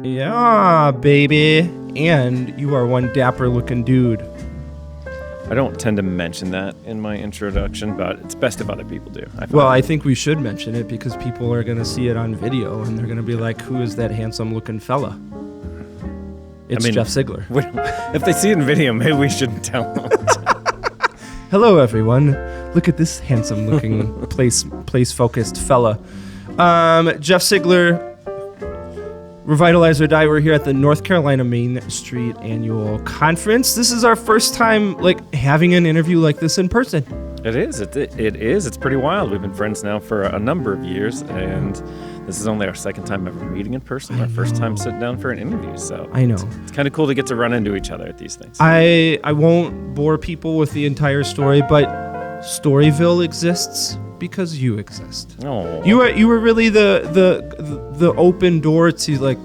Yeah, baby. And you are one dapper-looking dude. I don't tend to mention that in my introduction, but it's best if other people do. I think we should mention it because people are going to see it on video, and they're going to be like, who is that handsome-looking fella? It's Jeff Siegler. If they see it in video, maybe we shouldn't tell them. Hello, everyone. Look at this handsome-looking, place-focused fella. Jeff Siegler, Revitalize or Die. We're here at the North Carolina Main Street Annual Conference. This is our first time, having an interview like this in person. It is. It is. It's pretty wild. We've been friends now for a number of years, and this is only our second time ever meeting in person. Our first time sitting down for an interview. So I know it's kind of cool to get to run into each other at these things. I won't bore people with the entire story, but Storyville exists because you exist. Oh, you were really the open door to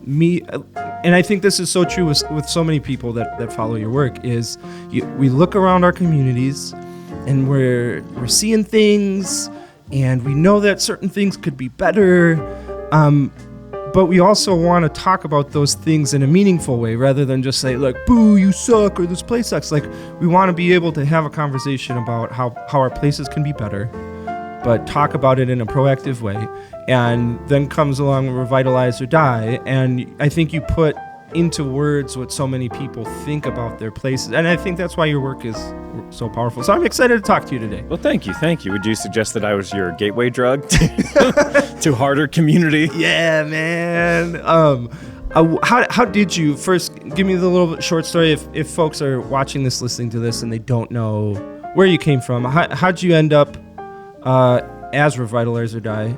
me, and I think this is so true with so many people that follow your work. Is we look around our communities, and we're seeing things, and we know that certain things could be better, but we also want to talk about those things in a meaningful way rather than just say, boo, you suck, or this place sucks. We want to be able to have a conversation about how our places can be better, but talk about it in a proactive way. And then comes along Revitalize or Die, and I think you put into words what so many people think about their places, and I think that's why your work is so powerful. So I'm excited to talk to you today. Well, thank you. Would you suggest that I was your gateway drug to harder community? Yeah, man. How did you first give me the little short story if folks are watching this, listening to this, and they don't know where you came from? How'd you end up as Revitalize or Die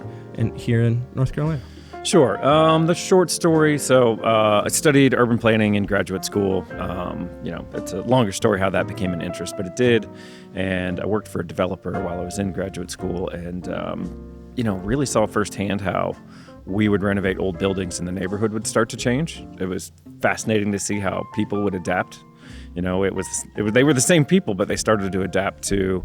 here in North Carolina? Sure. The short story. So I studied urban planning in graduate school. It's a longer story how that became an interest, but it did. And I worked for a developer while I was in graduate school, and really saw firsthand how we would renovate old buildings and the neighborhood would start to change. It was fascinating to see how people would adapt. They were the same people, but they started to adapt to,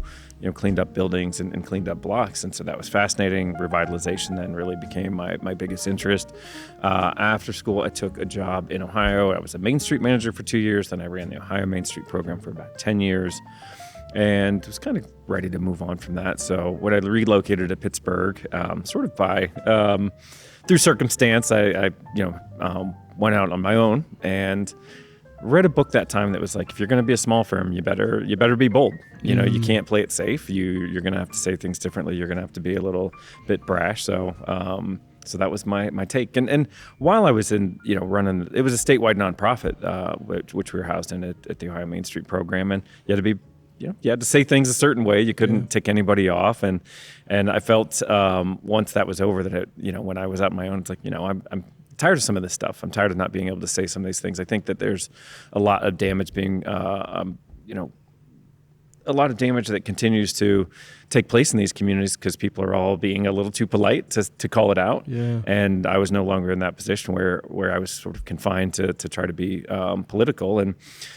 cleaned up buildings and cleaned up blocks. And so that was fascinating. Revitalization then really became my biggest interest. After school, I took a job in Ohio. I was a Main Street manager for 2 years. Then I ran the Ohio Main Street program for about 10 years and was kind of ready to move on from that. So when I relocated to Pittsburgh, through circumstance, I went out on my own and read a book that time that was like, if you're going to be a small firm, you better be bold. You can't play it safe. You're going to have to say things differently. You're going to have to be a little bit brash. So that was my take. And while I was in, running, it was a statewide nonprofit, which we were housed in at the Ohio Main Street program. And you had to be, you had to say things a certain way. You couldn't tick anybody off. And I felt once that was over that, when I was out on my own, it's like, I'm tired of some of this stuff. I'm tired of not being able to say some of these things. I think that there's a lot of damage being, a lot of damage that continues to take place in these communities because people are all being a little too polite to call it out. Yeah. And I was no longer in that position where I was sort of confined to try to be political. And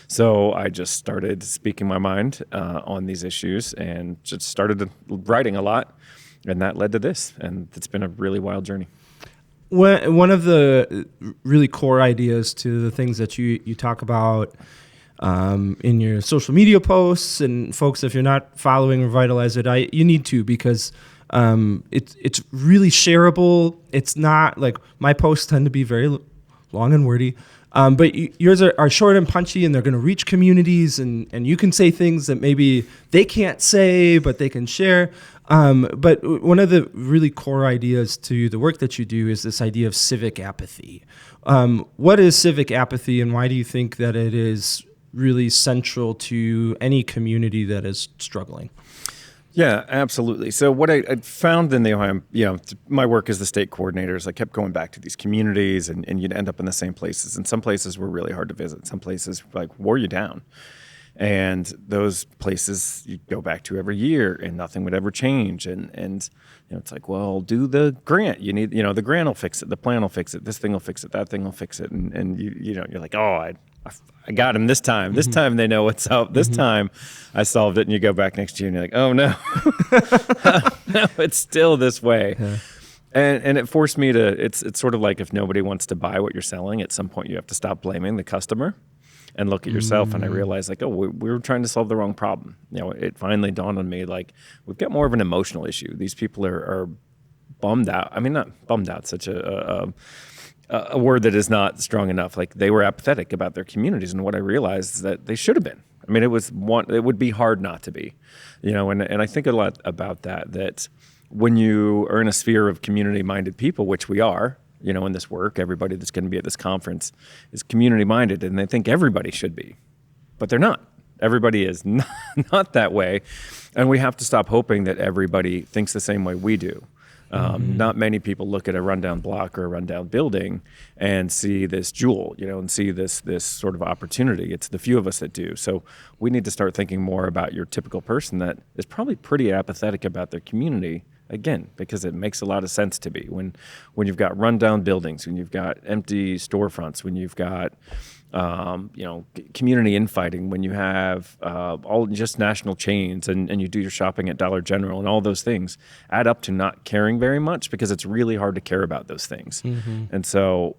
so I just started speaking my mind on these issues and just started writing a lot. And that led to this. And it's been a really wild journey. One of the really core ideas to the things that you talk about in your social media posts, and folks, if you're not following Revitalize or Die, you need to, because it's really shareable. It's not like my posts tend to be very long and wordy, but yours are short and punchy, and they're going to reach communities, and you can say things that maybe they can't say, but they can share. But one of the really core ideas to the work that you do is this idea of civic apathy. What is civic apathy, and why do you think that it is really central to any community that is struggling? Yeah, absolutely. So what I found in the Ohio, my work as the state coordinator is I kept going back to these communities, and you'd end up in the same places. And some places were really hard to visit. Some places wore you down. And those places you go back to every year, and nothing would ever change. And it's like, well, do the grant. You need, the grant will fix it, the plan will fix it, this thing will fix it, that thing will fix it. And you're like, oh, I got him this time. This time they know what's up. This time I solved it. And you go back next year and you're like, oh no, no, it's still this way. Yeah. And it forced me to, it's sort of like if nobody wants to buy what you're selling, at some point you have to stop blaming the customer and look at yourself. And I realized like, oh, we were trying to solve the wrong problem. It finally dawned on me, like, we've got more of an emotional issue. These people are bummed out. I mean, not bummed out, such a word that is not strong enough. Like, they were apathetic about their communities. And what I realized is that they should have been. I mean, it would be hard not to be, and I think a lot about that when you are in a sphere of community-minded people, which we are, in this work, everybody that's going to be at this conference is community-minded, and they think everybody should be, but they're not. Everybody is not that way, and we have to stop hoping that everybody thinks the same way we do. Not many people look at a rundown block or a rundown building and see this jewel, and see this sort of opportunity. It's the few of us that do. So we need to start thinking more about your typical person that is probably pretty apathetic about their community. Again, because it makes a lot of sense to be when you've got rundown buildings, when you've got empty storefronts, when you've got community infighting, when you have all just national chains and you do your shopping at Dollar General, and all those things add up to not caring very much, because it's really hard to care about those things. And so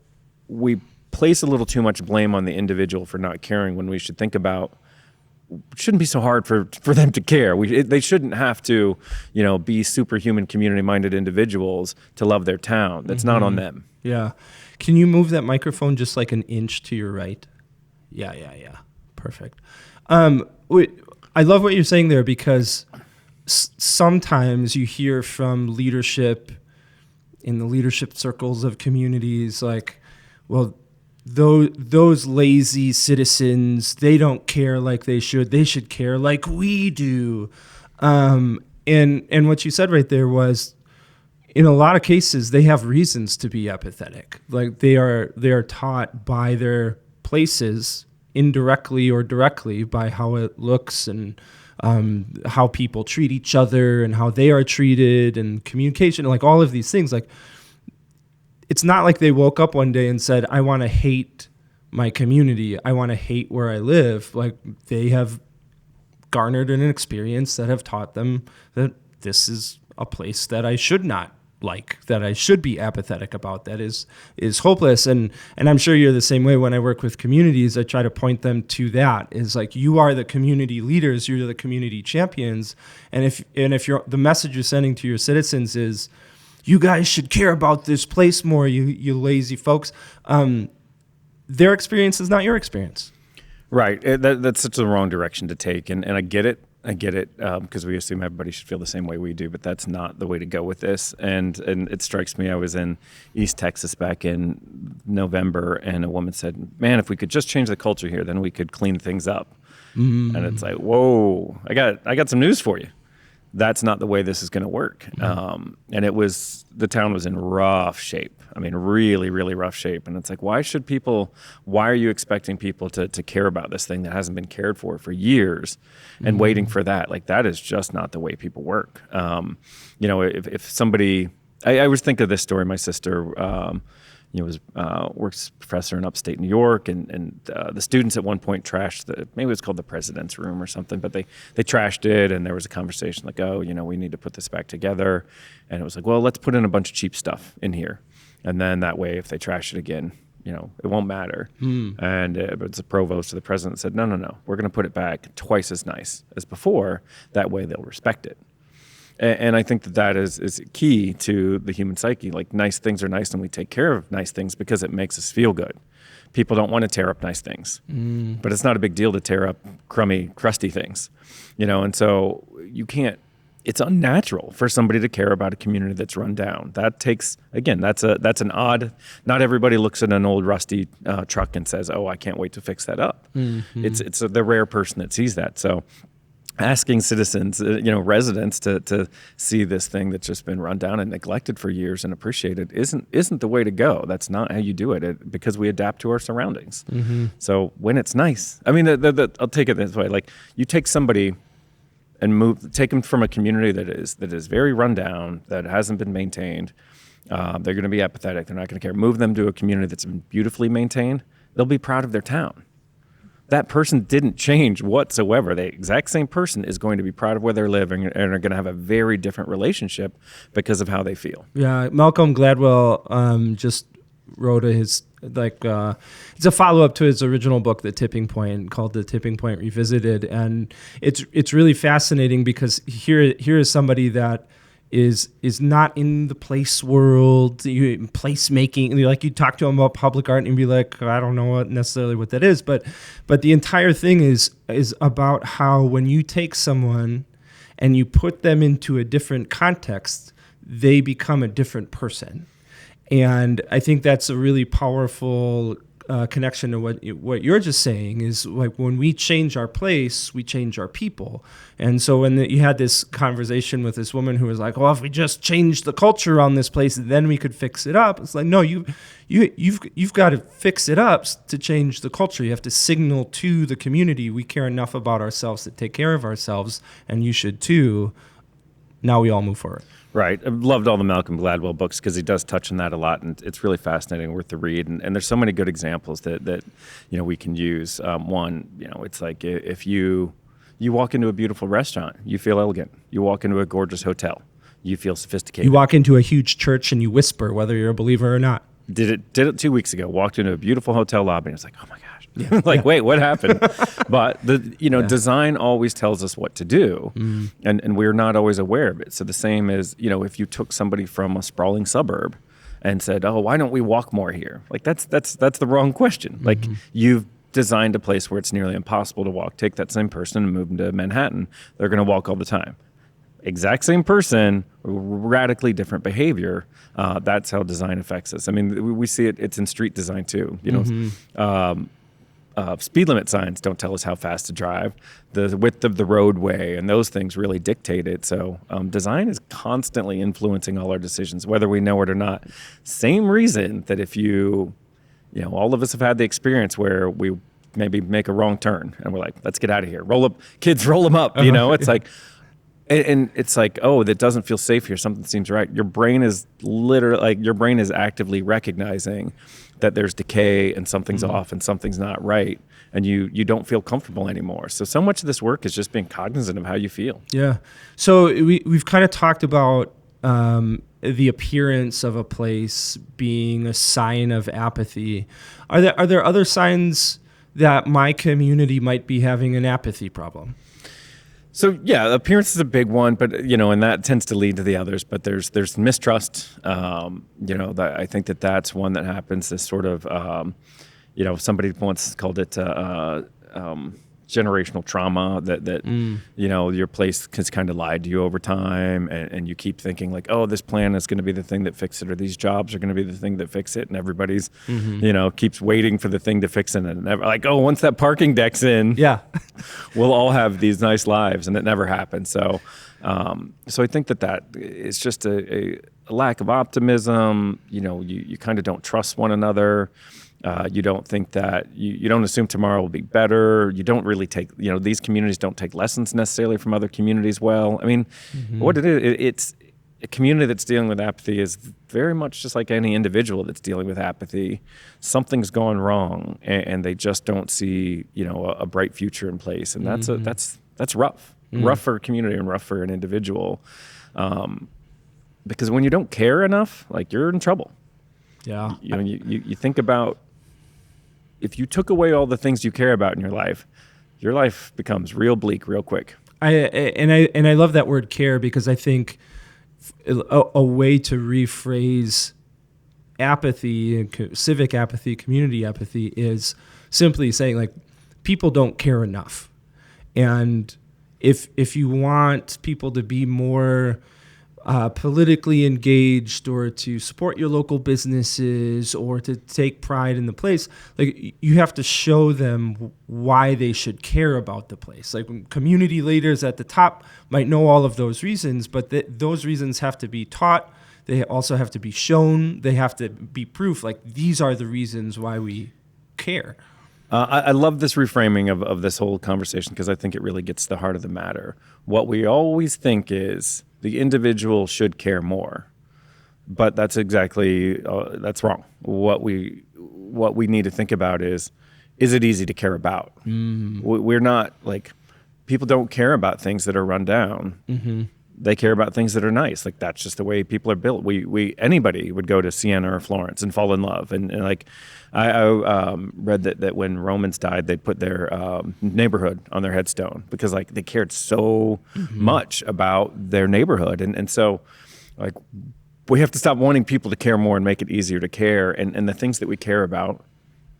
we place a little too much blame on the individual for not caring, when we should think about, it shouldn't be so hard for them to care. They shouldn't have to, be superhuman community-minded individuals to love their town. That's not on them. Yeah. Can you move that microphone just like an inch to your right? Yeah. Perfect. I love what you're saying there, because sometimes you hear from leadership in the leadership circles of communities like, well, those lazy citizens, they don't care like they should. They should care like we do. And what you said right there was, in a lot of cases, they have reasons to be apathetic. Like, they are taught by their places, indirectly or directly, by how it looks and how people treat each other and how they are treated, and communication, like all of these things. Like, it's not like they woke up one day and said, I want to hate my community. I want to hate where I live. Like, they have garnered an experience that have taught them that this is a place that I should not like, that I should be apathetic about, that is hopeless. And I'm sure you're the same way. When I work with communities, I try to point them to that, is like, you are the community leaders, you're the community champions. And if you're, the message you're sending to your citizens is, you guys should care about this place more, you lazy folks. Their experience is not your experience. Right. That's such the wrong direction to take. And I get it. Because we assume everybody should feel the same way we do, but that's not the way to go with this. And it strikes me, I was in East Texas back in November, and a woman said, man, if we could just change the culture here, then we could clean things up. And it's like, whoa, I got some news for you. That's not the way this is going to work. And the town was in rough shape. I mean, really, really rough shape. And it's like, why are you expecting people to care about this thing that hasn't been cared for years and waiting for that? Like, that is just not the way people work. If somebody, I always think of this story. My sister, works professor in upstate New York, and the students at one point trashed maybe it was called the president's room or something, but they trashed it, and there was a conversation like, oh, we need to put this back together. And it was like, well, let's put in a bunch of cheap stuff in here. And then that way, if they trash it again, it won't matter. And it's the provost or the president said, no, we're going to put it back twice as nice as before. That way they'll respect it. And I think that is key to the human psyche. Like, nice things are nice, and we take care of nice things because it makes us feel good. People don't want to tear up nice things, but it's not a big deal to tear up crummy, crusty things, and so you can't, it's unnatural for somebody to care about a community that's run down. That takes, again, that's an odd, not everybody looks at an old rusty truck and says, oh, I can't wait to fix that up. It's the rare person that sees that. So asking citizens, residents to see this thing that's just been run down and neglected for years and appreciate it isn't the way to go. That's not how you do it, because we adapt to our surroundings. So when it's nice, I mean, I'll take it this way. Like, you take somebody and take them from a community that is very run down, that hasn't been maintained. They're going to be apathetic. They're not going to care. Move them to a community that's been beautifully maintained. They'll be proud of their town. that person didn't change whatsoever. The exact same person is going to be proud of where they're living and are going to have a very different relationship because of how they feel. Yeah, Malcolm Gladwell just wrote it's a follow-up to his original book, The Tipping Point, called The Tipping Point Revisited, and it's really fascinating because here is somebody that is not in the place world, placemaking. Like, you talk to him about public art and you'd be like, I don't know necessarily what that is, but the entire thing is about how when you take someone and you put them into a different context, they become a different person. And I think that's a really powerful connection to what you're just saying, is like, when we change our place, we change our people. And so when you had this conversation with this woman who was like, well, if we just change the culture around this place, then we could fix it up. It's like, no, you've got to fix it up to change the culture. You have to signal to the community, we care enough about ourselves to take care of ourselves, and you should too. Now we all move forward. Right. I've loved all the Malcolm Gladwell books because he does touch on that a lot, and it's really fascinating, worth the read. And there's so many good examples that we can use. One, it's like, if you walk into a beautiful restaurant, you feel elegant. You walk into a gorgeous hotel, you feel sophisticated. You walk into a huge church and you whisper, whether you're a believer or not. Did it 2 weeks ago. Walked into a beautiful hotel lobby and it's like, oh my gosh. Yeah. Wait, what happened? But design always tells us what to do, and we're not always aware of it. So the same as, if you took somebody from a sprawling suburb and said, oh, why don't we walk more here? Like, that's the wrong question. Like, you've designed a place where it's nearly impossible to walk. Take that same person and move them to Manhattan. They're going to walk all the time. Exact same person, radically different behavior. That's how design affects us. I mean, we see it. It's in street design too. Speed limit signs don't tell us how fast to drive. The width of the roadway and those things really dictate it. So design is constantly influencing all our decisions, whether we know it or not. Same reason that if all of us have had the experience where we maybe make a wrong turn and we're like, let's get out of here. Roll up, kids, roll them up. It's like, and it's like, oh, that doesn't feel safe here. Something seems right. Your brain is actively recognizing that there's decay and something's off and something's not right, and you don't feel comfortable anymore. So much of this work is just being cognizant of how you feel. Yeah. So we've kind of talked about the appearance of a place being a sign of apathy. Are there other signs that my community might be having an apathy problem? So yeah, appearance is a big one, but and that tends to lead to the others. But there's mistrust. I think that's one that happens. This sort of, somebody once called it generational trauma. That your place has kind of lied to you over time, and you keep thinking like, oh, this plan is going to be the thing that fixes it, or these jobs are going to be the thing that fix it, and everybody's keeps waiting for the thing to fix it, and never, like, oh, once that parking deck's in, we'll all have these nice lives, and it never happens. So I think that is just a lack of optimism. You kind of don't trust one another. You don't think that you don't assume tomorrow will be better. You don't really take, these communities don't take lessons necessarily from other communities well. I mean, what it is, it's a community that's dealing with apathy is very much just like any individual that's dealing with apathy. Something's gone wrong, and they just don't see, a bright future in place. And that's rough. Rough for a community and rough for an individual. Because when you don't care enough, like, you're in trouble. Yeah. You think about, if you took away all the things you care about in your life becomes real bleak real quick. I love that word care, because I think a way to rephrase apathy, civic apathy, community apathy, is simply saying, like, people don't care enough. And if you want people to be more politically engaged, or to support your local businesses, or to take pride in the place, like, you have to show them why they should care about the place. Like, community leaders at the top might know all of those reasons, but those reasons have to be taught. They also have to be shown. They have to be proof. Like, these are the reasons why we care. I love this reframing of this whole conversation, because I think it really gets to the heart of the matter. What we always think is the individual should care more, but that's exactly that's wrong. What we need to think about is is it easy to care about? We're not like, people don't care about things that are run down. They care about things that are nice. Like, that's just the way people are built. Anybody would go to Siena or Florence and fall in love. And like, I read that when Romans died, they put their neighborhood on their headstone because like they cared so much about their neighborhood. And so like, we have to stop wanting people to care more and make it easier to care. And the things that we care about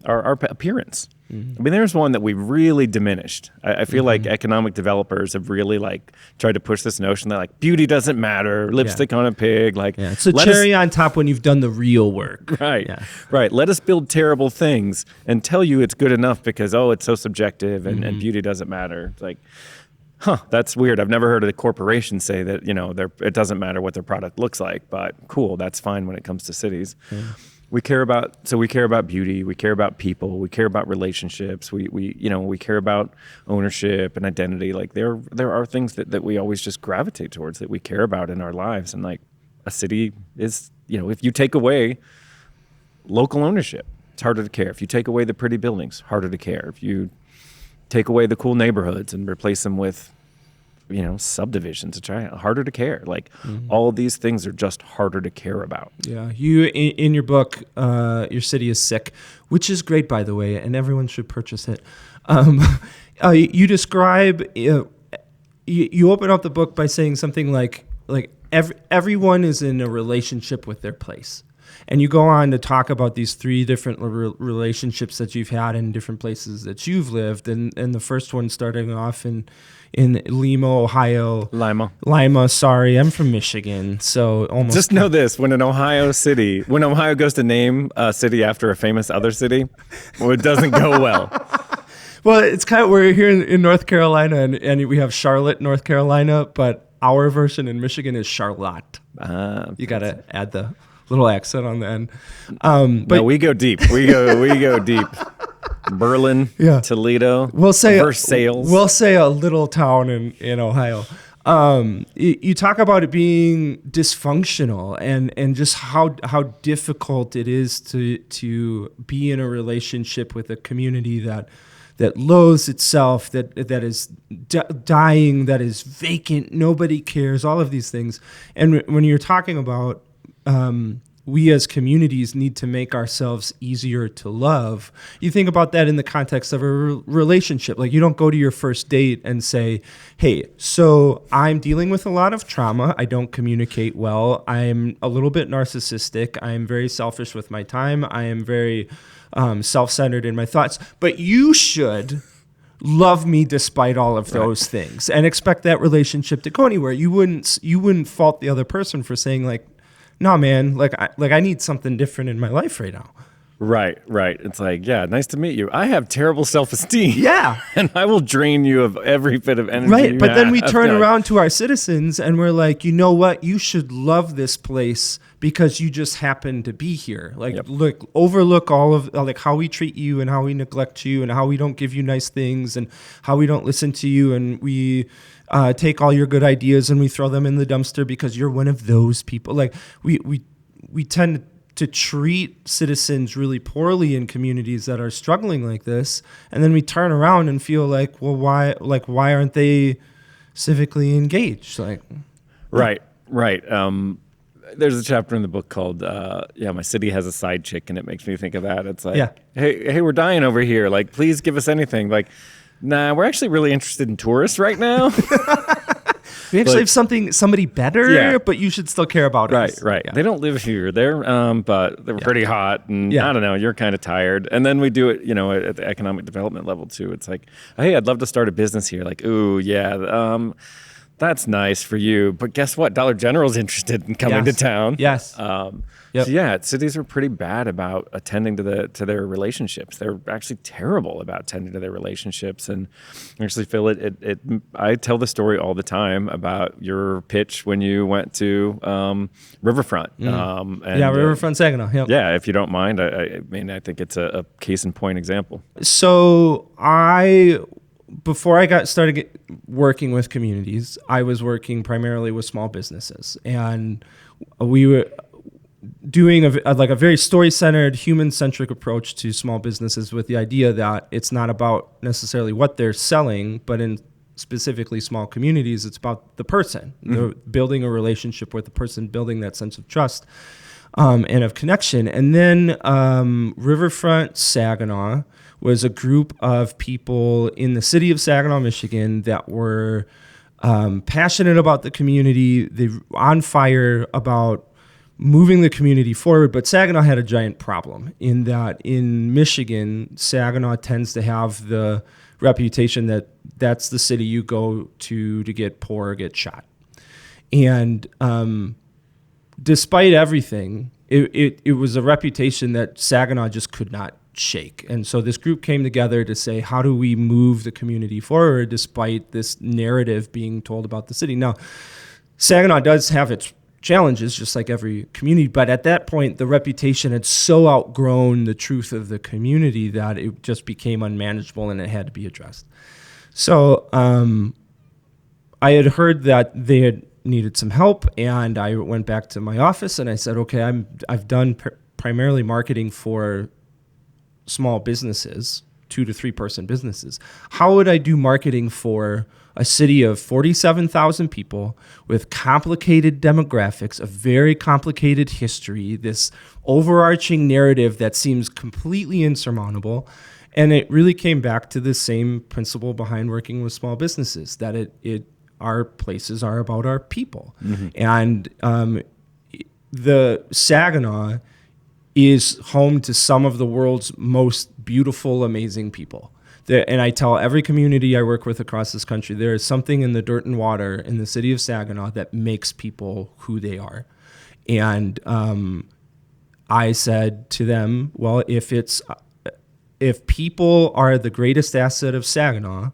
are our appearance. I mean, there's one that we really diminished. I feel like economic developers have really like tried to push this notion that like beauty doesn't matter, lipstick on a pig. Like, it's a cherry on top when you've done the real work. Right, right. Let us build terrible things and tell you it's good enough because, it's so subjective and beauty doesn't matter. It's like, that's weird. I've never heard a corporation say that, it doesn't matter what their product looks like, but cool, that's fine when it comes to cities. We care about beauty, we care about people, we care about relationships, we care about ownership and identity. Like there are things that we always just gravitate towards that we care about in our lives. And like a city is, if you take away local ownership, it's harder to care. If you take away the pretty buildings, harder to care. If you take away the cool neighborhoods and replace them with subdivisions, it's harder to care. Like all these things are just harder to care about. Yeah, you in your book, Your City is Sick, which is great, by the way, and everyone should purchase it. You describe, you open up the book by saying something like everyone is in a relationship with their place. And you go on to talk about these three different relationships that you've had in different places that you've lived. And the first one starting off in Lima, Ohio. Lima, sorry. I'm from Michigan, so almost. Just know this, when Ohio goes to name a city after a famous other city, it doesn't go well. Well, it's kind of, we're here in North Carolina, and we have Charlotte, North Carolina, but our version in Michigan is Charlotte. You got to add the little accent on the end. But no, we go deep. We go deep. Berlin, Toledo, Versailles. We'll say a little town in Ohio. You talk about it being dysfunctional and just how difficult it is to be in a relationship with a community that loathes itself, that is dying, that is vacant, nobody cares, all of these things. And when you're talking about we as communities need to make ourselves easier to love, you think about that in the context of a relationship. Like, you don't go to your first date and say, hey, so I'm dealing with a lot of trauma. I don't communicate well. I'm a little bit narcissistic. I'm very selfish with my time. I am very self-centered in my thoughts. But you should love me despite all of those things and expect that relationship to go anywhere. You wouldn't fault the other person for saying like, no, man, I need something different in my life right now. Right. It's like, yeah, nice to meet you. I have terrible self-esteem. Yeah. And I will drain you of every bit of energy. Right. But then we turn around to our citizens and we're like, you know what? You should love this place because you just happen to be here. Like, look, overlook all of like how we treat you and how we neglect you and how we don't give you nice things and how we don't listen to you and we take all your good ideas and we throw them in the dumpster because you're one of those people. Like we tend to treat citizens really poorly in communities that are struggling like this, and then we turn around and feel like, well, why aren't they civically engaged? Like, right. There's a chapter in the book called My City Has a Side Chick, and it makes me think of that. It's like, hey, we're dying over here. Like, please give us anything. Like, nah, we're actually really interested in tourists right now. We actually have somebody better, but you should still care about us. Right. Yeah. They don't live here. But they're pretty hot, and I don't know, you're kind of tired. And then we do it, at the economic development level too. It's like, hey, I'd love to start a business here. Like, ooh, yeah, that's nice for you. But guess what? Dollar General's interested in coming to town. Yes. So yeah, cities are pretty bad about attending to their relationships. They're actually terrible about attending to their relationships, and I actually feel it. I tell the story all the time about your pitch when you went to Riverfront. Riverfront Saginaw. Yep. Yeah, if you don't mind, I mean, I think it's a case in point example. So before I got started working with communities, I was working primarily with small businesses, and doing a very story-centered, human-centric approach to small businesses with the idea that it's not about necessarily what they're selling, but in specifically small communities, it's about the person, building a relationship with the person, building that sense of trust and of connection. And then Riverfront Saginaw was a group of people in the city of Saginaw, Michigan, that were passionate about the community. They were on fire about moving the community forward. But Saginaw had a giant problem in that in Michigan, Saginaw tends to have the reputation that that's the city you go to get poor or get shot. And despite everything, it was a reputation that Saginaw just could not shake. And so this group came together to say, how do we move the community forward despite this narrative being told about the city? Now, Saginaw does have its challenges, just like every community, but at that point, the reputation had so outgrown the truth of the community that it just became unmanageable and it had to be addressed. So I had heard that they had needed some help, and I went back to my office and I said, okay, I've done primarily marketing for small businesses, 2 to 3 person businesses. How would I do marketing for a city of 47,000 people with complicated demographics, a very complicated history, this overarching narrative that seems completely insurmountable? And it really came back to the same principle behind working with small businesses, that our places are about our people. Mm-hmm. And the Saginaw is home to some of the world's most beautiful, amazing people. And I tell every community I work with across this country, there is something in the dirt and water in the city of Saginaw that makes people who they are. And I said to them, well, if people are the greatest asset of Saginaw,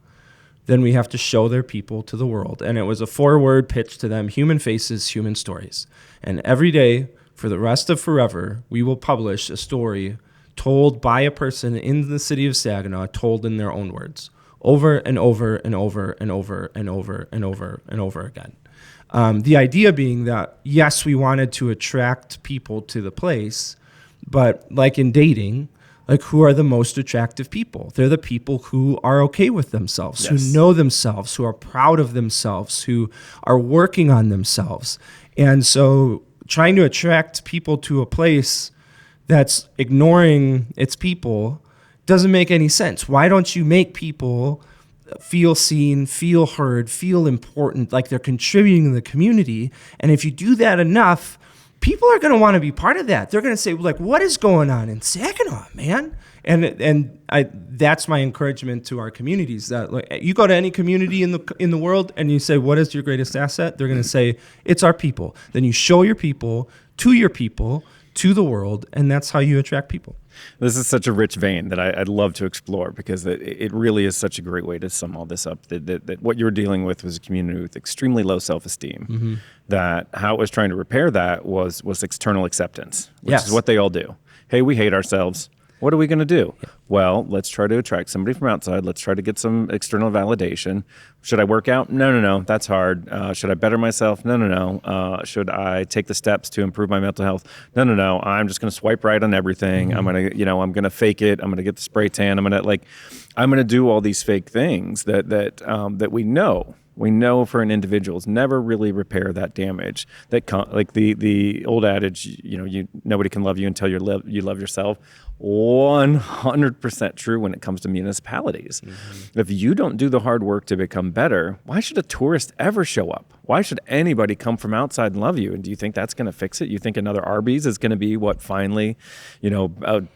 then we have to show their people to the world. And it was a 4-word pitch to them: human faces, human stories. And every day for the rest of forever, we will publish a story told by a person in the city of Saginaw, told in their own words, over and over and over and over and over and over and over again. The idea being that, yes, we wanted to attract people to the place, but like in dating, like, who are the most attractive people? They're the people who are okay with themselves, yes, who know themselves, who are proud of themselves, who are working on themselves. And so trying to attract people to a place that's ignoring its people doesn't make any sense. Why don't you make people feel seen, feel heard, feel important, like they're contributing to the community? And if you do that enough, people are going to want to be part of that. They're going to say, like, what is going on in Saginaw, man? And that's my encouragement to our communities. That, like, you go to any community in the world and you say, what is your greatest asset? They're going to say, it's our people. Then you show your people, to the world, and that's how you attract people. This is such a rich vein that I'd love to explore, because it really is such a great way to sum all this up. That what you're dealing with was a community with extremely low self-esteem. Mm-hmm. That how it was trying to repair that was external acceptance, which is what they all do. Hey, we hate ourselves. What are we going to do? Yeah. Well, let's try to attract somebody from outside. Let's try to get some external validation. Should I work out? No. That's hard. Should I better myself? No. Should I take the steps to improve my mental health? No. I'm just going to swipe right on everything. Mm-hmm. I'm going to fake it. I'm going to get the spray tan. I'm going to do all these fake things that we know. We know for an individual is never really repair that damage. Like the old adage, nobody can love you until you love yourself. 100% true when it comes to municipalities. Mm-hmm. If you don't do the hard work to become better, why should a tourist ever show up? Why should anybody come from outside and love you? And do you think that's going to fix it? You think another Arby's is going to be what finally,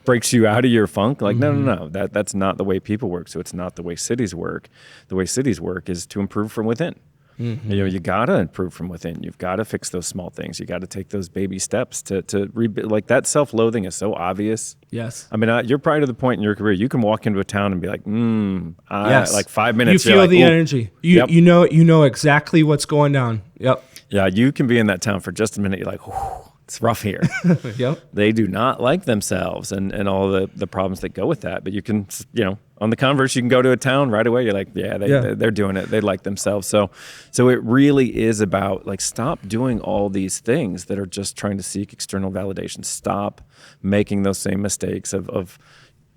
breaks you out of your funk? Like, mm-hmm. No. That's not the way people work. So it's not the way cities work. The way cities work is to improve from within. Mm-hmm. You got to improve from within. You've got to fix those small things. You got to take those baby steps to rebuild. Like, that self-loathing is so obvious. Yes. I mean, you're probably to the point in your career, you can walk into a town and be like, yes. Like 5 minutes. You feel the energy. You know exactly what's going down. Yep. Yeah, you can be in that town for just a minute. You're like, it's rough here. Yep. They do not like themselves and all the problems that go with that. But you can, on the converse, you can go to a town right away. You're like, they're doing it. They like themselves. So it really is about like, stop doing all these things that are just trying to seek external validation. Stop making those same mistakes of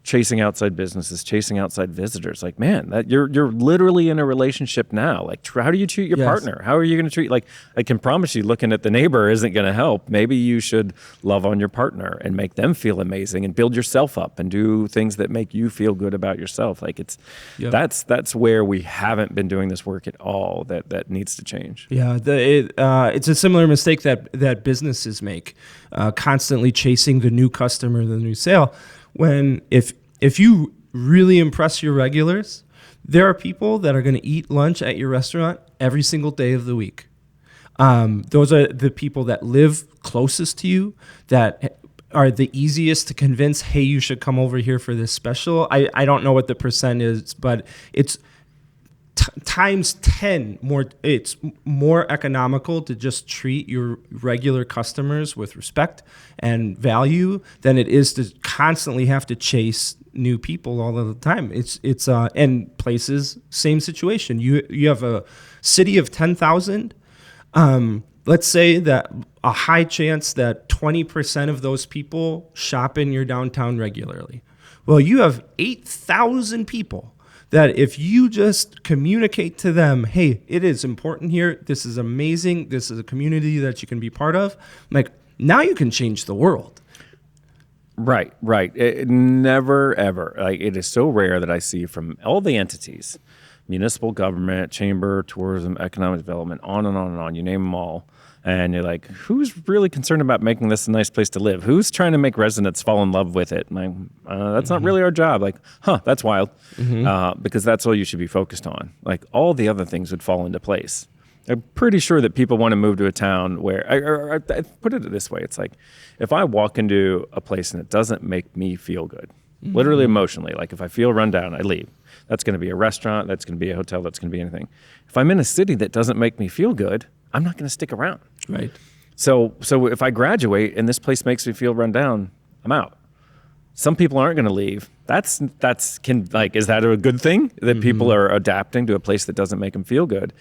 chasing outside businesses, chasing outside visitors. Like, man, that you're literally in a relationship now. Like, how do you treat your partner? How are you going to treat, like, I can promise you looking at the neighbor isn't going to help. Maybe you should love on your partner and make them feel amazing and build yourself up and do things that make you feel good about yourself. Like that's where we haven't been doing this work at all that needs to change. Yeah. It's a similar mistake that businesses make, constantly chasing the new customer, the new sale. When if you really impress your regulars, there are people that are going to eat lunch at your restaurant every single day of the week. Those are the people that live closest to you, that are the easiest to convince, hey, you should come over here for this special. I don't know what the percent is, but it's times 10 more. It's more economical to just treat your regular customers with respect and value than it is to constantly have to chase new people all of the time. It's and places, same situation. You have a city of 10,000. Let's say that a high chance that 20% of those people shop in your downtown regularly. Well, you have 8,000 people that if you just communicate to them, hey, it is important here, this is amazing, this is a community that you can be part of, like, now you can change the world. Right. It never, ever. Like, it is so rare that I see from all the entities, municipal government, chamber, tourism, economic development, on and on and on, you name them all. And you're like, who's really concerned about making this a nice place to live? Who's trying to make residents fall in love with it? Like, that's not really our job. Like, that's wild. Because that's all you should be focused on. Like, all the other things would fall into place. I'm pretty sure that people want to move to a town where, I put it this way, it's like, if I walk into a place and it doesn't make me feel good, literally emotionally, like if I feel run down, I leave. That's going to be a restaurant, that's going to be a hotel, that's going to be anything. If I'm in a city that doesn't make me feel good, I'm not going to stick around. Right. So if I graduate and this place makes me feel run down, I'm out. Some people aren't going to leave. Is that a good thing that people are adapting to a place that doesn't make them feel good?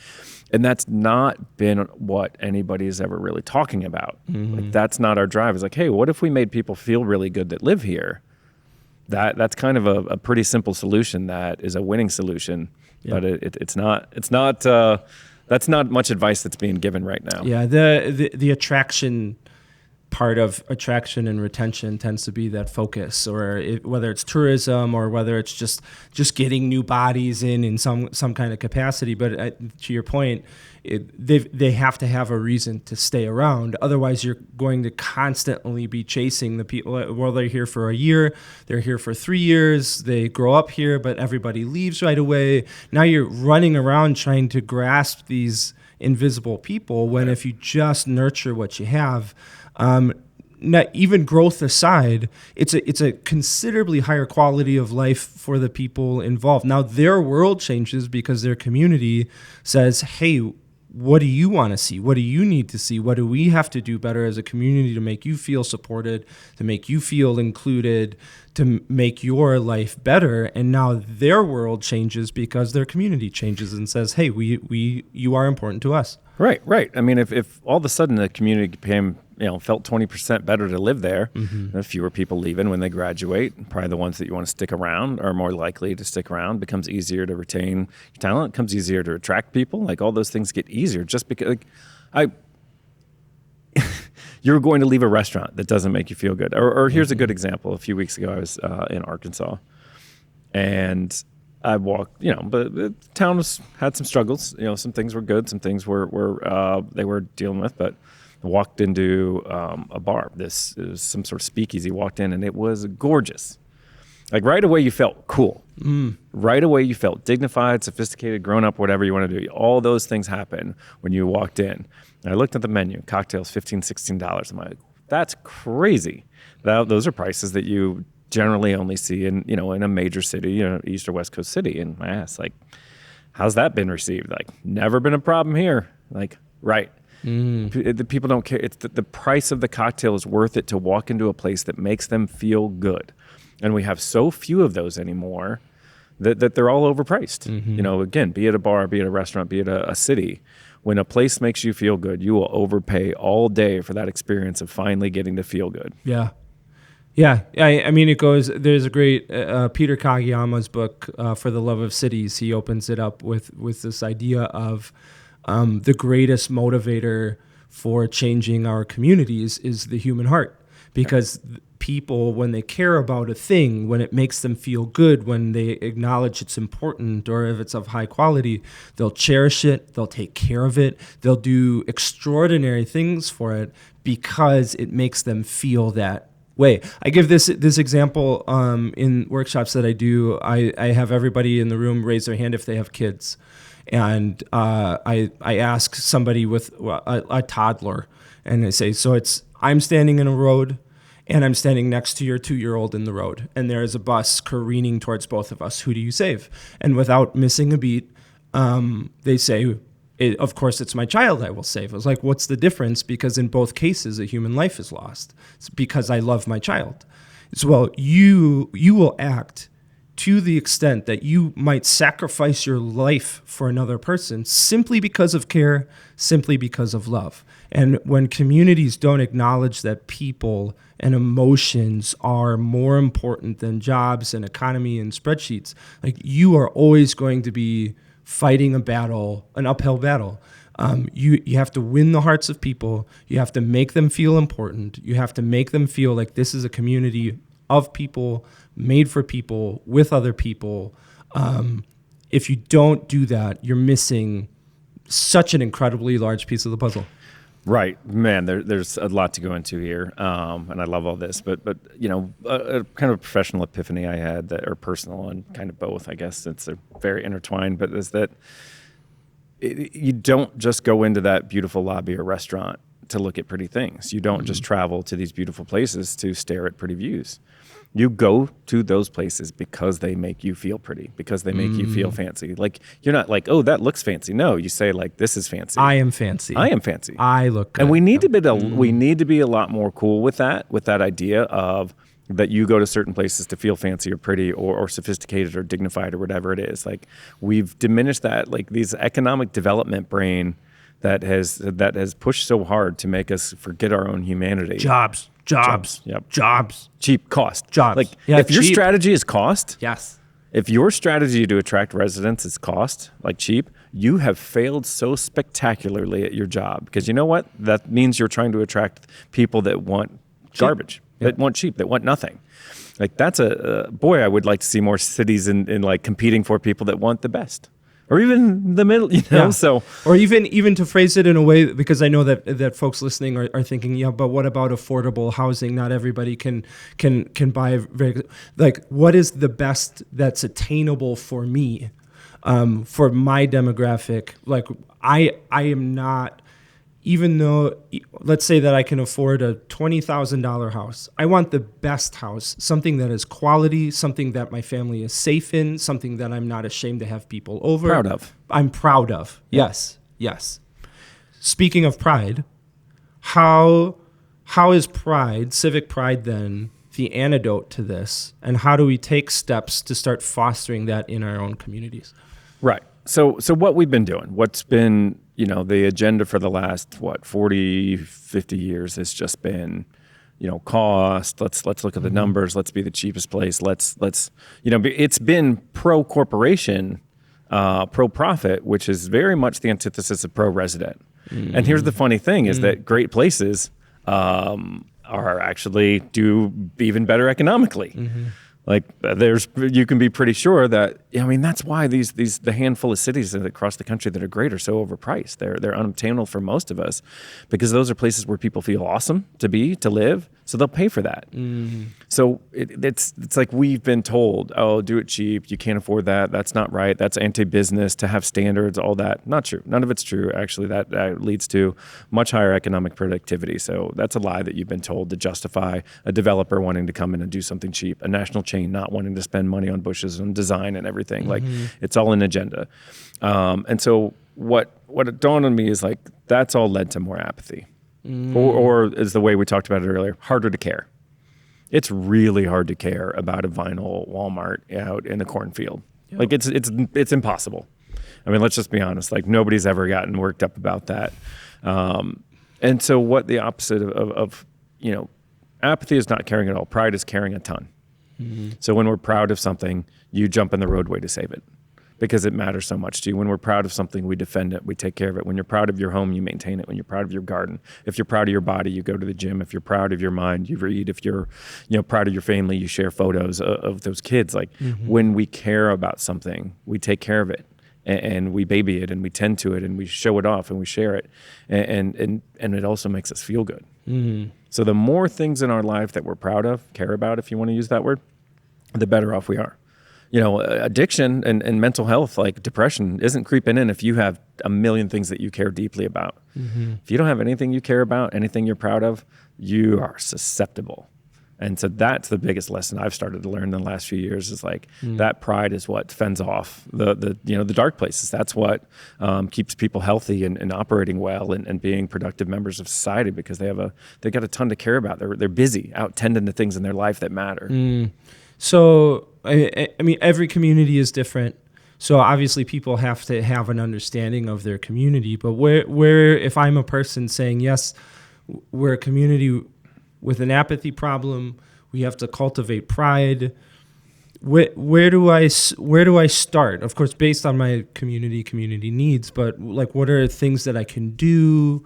And that's not been what anybody is ever really talking about. Like, that's not our drive. It's like, hey, what if we made people feel really good that live here? That's kind of a pretty simple solution that is a winning solution, but it's not. That's not much advice that's being given right now. Yeah, the attraction part of attraction and retention tends to be that focus, or whether it's tourism or whether it's just getting new bodies in some kind of capacity. But to your point, they have to have a reason to stay around. Otherwise, you're going to constantly be chasing the people. Well, they're here for a year, they're here for 3 years, they grow up here, but everybody leaves right away. Now you're running around trying to grasp these invisible people, when if you just nurture what you have, not even growth aside, it's a considerably higher quality of life for the people involved. Now their world changes because their community says, hey, what do you want to see? What do you need to see? What do we have to do better as a community to make you feel supported, to make you feel included, to make your life better? And now their world changes because their community changes and says, hey, you are important to us. Right. I mean, if all of a sudden the community became, felt 20% better to live there, fewer people leaving when they graduate, probably the ones that you want to stick around are more likely to stick around, becomes easier to retain your talent, becomes easier to attract people. Like, all those things get easier just because you're going to leave a restaurant that doesn't make you feel good. Or here's a good example. A few weeks ago, I was in Arkansas, and I walked, but the town had some struggles. Some things were good, some things they were dealing with. But I walked into a bar. This is some sort of speakeasy. Walked in, and it was gorgeous. Like, right away, you felt cool. Right away, you felt dignified, sophisticated, grown up, whatever you want to do. All those things happen when you walked in. And I looked at the menu. Cocktails, $15, $16. I'm like, that's crazy. Those are prices that you generally only see in a major city, East or West Coast city. And I asked, like, how's that been received? Like, never been a problem here. Like, right. The people don't care. It's the price of the cocktail is worth it to walk into a place that makes them feel good. And we have so few of those anymore that they're all overpriced. Again, be it a bar, be it a restaurant, be it a city. When a place makes you feel good, you will overpay all day for that experience of finally getting to feel good. Yeah. Yeah. I mean, it goes, there's a great, Peter Kageyama's book, For the Love of Cities. He opens it up with this idea of the greatest motivator for changing our communities is the human heart. Because people, when they care about a thing, when it makes them feel good, when they acknowledge it's important, or if it's of high quality, they'll cherish it, they'll take care of it, they'll do extraordinary things for it because it makes them feel that way. I give this example in workshops that I do. I have everybody in the room raise their hand if they have kids. And I ask somebody with a toddler, and I say, so I'm standing in a road, and I'm standing next to your 2-year-old in the road, and there is a bus careening towards both of us. Who do you save? And without missing a beat, they say, of course, it's my child I will save. I was like, what's the difference? Because in both cases, a human life is lost. It's because I love my child. So, well, you will act to the extent that you might sacrifice your life for another person simply because of care, simply because of love. And when communities don't acknowledge that people and emotions are more important than jobs and economy and spreadsheets, like, you are always going to be fighting a battle, an uphill battle. You have to win the hearts of people. You have to make them feel important. You have to make them feel like this is a community of people, made for people, with other people. If you don't do that, you're missing such an incredibly large piece of the puzzle. Right, man. There's a lot to go into here, and I love all this. But a kind of professional epiphany I had, or personal, and kind of both. I guess it's very intertwined. But is that you don't just go into that beautiful lobby or restaurant to look at pretty things. You don't just travel to these beautiful places to stare at pretty views. You go to those places because they make you feel pretty, because they make you feel fancy. Like, you're not like, oh, that looks fancy. No, you say, like, this is fancy. I am fancy. I am fancy. I look good. And we need to be a lot more cool with that idea of that you go to certain places to feel fancy or pretty or sophisticated or dignified or whatever it is. Like, we've diminished that, like, these economic development brain that has pushed so hard to make us forget our own humanity. Jobs. Yep. Jobs. Cheap cost. Jobs. Like, yeah, if your strategy is cost, yes. If your strategy to attract residents is cost, like cheap, you have failed so spectacularly at your job. Because you know what? That means you're trying to attract people that want garbage, that want cheap, that want nothing. Like, that's boy, I would like to see more cities in like competing for people that want the best. Or even the middle, so. Or even to phrase it in a way, because I know that folks listening are thinking, yeah, but what about affordable housing? Not everybody can buy like, what is the best that's attainable for me, for my demographic? Like, I am not, even though, let's say that I can afford a $20,000 house, I want the best house, something that is quality, something that my family is safe in, something that I'm not ashamed to have people over. Proud of. I'm proud of. Yes. Speaking of pride, how is pride, civic pride, then the antidote to this? And how do we take steps to start fostering that in our own communities? Right. So what we've been doing, what's been, the agenda for the last, 40, 50 years has just been, cost. Let's look at the numbers. Let's be the cheapest place. Let's it's been pro-corporation, pro-profit, which is very much the antithesis of pro-resident. And here's the funny thing is that great places are actually do even better economically. Like, you can be pretty sure that, that's why the handful of cities across the country that are great are so overpriced. They're unobtainable for most of us, because those are places where people feel awesome to live. So they'll pay for that. So it's like we've been told, oh, do it cheap. You can't afford that. That's not right. That's anti-business to have standards, all that. Not true. None of it's true. Actually, that leads to much higher economic productivity. So that's a lie that you've been told to justify a developer wanting to come in and do something cheap, a national chain not wanting to spend money on bushes and design and everything. Like it's all an agenda. And so what it dawned on me is like, that's all led to more apathy. Or is the way we talked about it earlier, harder to care. It's really hard to care about a vinyl Walmart out in a cornfield. Yep. Like it's impossible. I mean, let's just be honest. Like nobody's ever gotten worked up about that. And so what the opposite of apathy is not caring at all. Pride is caring a ton. So when we're proud of something, you jump in the roadway to save it because it matters so much to you. When we're proud of something, we defend it, we take care of it. When you're proud of your home, you maintain it. When you're proud of your garden, if you're proud of your body, you go to the gym. If you're proud of your mind, you read. If you're proud of your family, you share photos of those kids. Like when we care about something, we take care of it and we baby it and we tend to it and we show it off and we share it. And it also makes us feel good. So the more things in our life that we're proud of, care about, if you want to use that word, the better off we are. Addiction and mental health, like depression, isn't creeping in if you have a million things that you care deeply about. If you don't have anything you care about, anything you're proud of, you are susceptible. And so that's the biggest lesson I've started to learn in the last few years is like that pride is what fends off the dark places. That's what keeps people healthy and operating well and being productive members of society because they got a ton to care about. They're busy out tending to things in their life that matter. So, I mean, every community is different. So obviously people have to have an understanding of their community. But where if I'm a person saying, yes, we're a community with an apathy problem, we have to cultivate pride, where do I start? Of course, based on my community needs, but like what are things that I can do?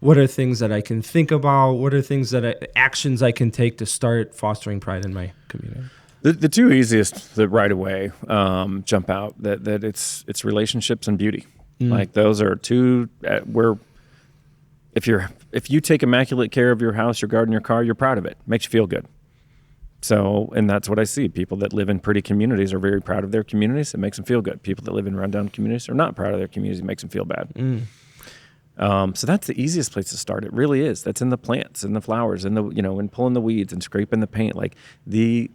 What are things that I can think about? What are things actions I can take to start fostering pride in my community? The two easiest that right away jump out that it's relationships and beauty. Like those are two where if you take immaculate care of your house, your garden, your car, you're proud of it. Makes you feel good. So, and that's what I see. People that live in pretty communities are very proud of their communities. It makes them feel good. People that live in rundown communities are not proud of their communities. It makes them feel bad. So that's the easiest place to start. It really is. That's in the plants, in the flowers, in in pulling the weeds and scraping the paint. Like the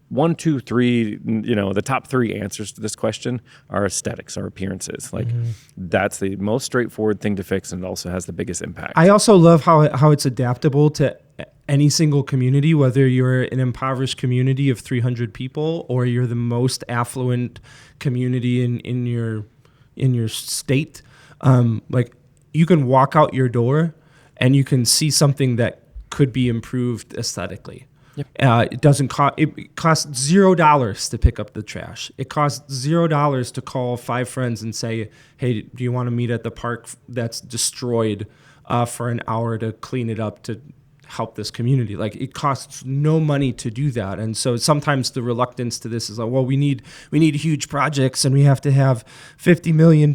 1, 2, 3, the top 3 answers to this question are aesthetics, are appearances. Like that's the most straightforward thing to fix, and it also has the biggest impact. I also love how it's adaptable to any single community, whether you're an impoverished community of 300 people or you're the most affluent community in your state. Like you can walk out your door and you can see something that could be improved aesthetically. Yep. It costs $0 to pick up the trash. It costs $0 to call 5 friends and say, hey, do you want to meet at the park that's destroyed for an hour to clean it up to help this community? Like it costs no money to do that. And so sometimes the reluctance to this is like, well, we need huge projects and we have to have $50 million